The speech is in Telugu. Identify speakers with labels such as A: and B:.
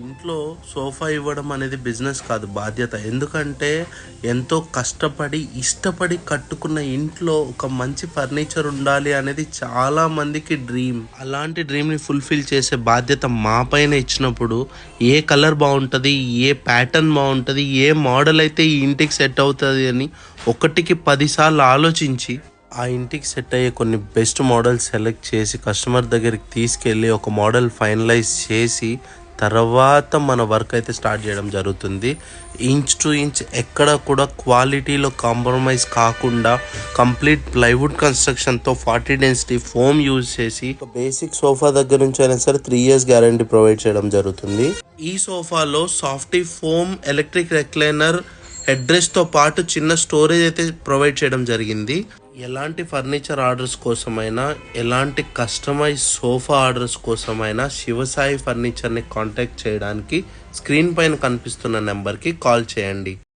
A: ఇంట్లో సోఫా ఇవ్వడం అనేది బిజినెస్ కాదు, బాధ్యత. ఎందుకంటే ఎంతో కష్టపడి ఇష్టపడి కట్టుకున్న ఇంట్లో ఒక మంచి ఫర్నిచర్ ఉండాలి అనేది చాలా మందికి డ్రీమ్. అలాంటి డ్రీమ్ని ఫుల్ఫిల్ చేసే బాధ్యత మా పైన ఇచ్చినప్పుడు ఏ కలర్ బాగుంటుంది, ఏ ప్యాటర్న్ బాగుంటుంది, ఏ మోడల్ అయితే ఈ ఇంటికి సెట్ అవుతుంది అని ఒకటికి 10 సార్లు ఆలోచించి ఆ ఇంటికి సెట్ అయ్యే కొన్ని బెస్ట్ మోడల్స్ సెలెక్ట్ చేసి కస్టమర్ దగ్గరికి తీసుకెళ్ళి ఒక మోడల్ ఫైనలైజ్ చేసి తర్వాత మన వర్క్ అయితే స్టార్ట్ చేయడం జరుగుతుంది. ఇంచ్ టు ఇంచ్ ఎక్కడ కూడా క్వాలిటీలో కాంప్రమైజ్ కాకుండా కంప్లీట్ ప్లైవుడ్ కన్స్ట్రక్షన్తో 40 డెన్సిటీ ఫోమ్ యూజ్ చేసి బేసిక్ సోఫా దగ్గర నుంచి అయినా సరే 3 years గ్యారంటీ ప్రొవైడ్ చేయడం జరుగుతుంది. ఈ సోఫాలో softy foam, electric recliner, head రెస్ట్తో పాటు చిన్న స్టోరేజ్ అయితే ప్రొవైడ్ చేయడం జరిగింది. ఎలాంటి ఫర్నిచర్ ఆర్డర్స్ కోసమైనా, ఎలాంటి కస్టమైజ్ సోఫా ఆర్డర్స్ కోసమైనా శివసాయి ఫర్నిచర్ని కాంటాక్ట్ చేయడానికి స్క్రీన్ పైన కనిపిస్తున్న నెంబర్కి కాల్ చేయండి.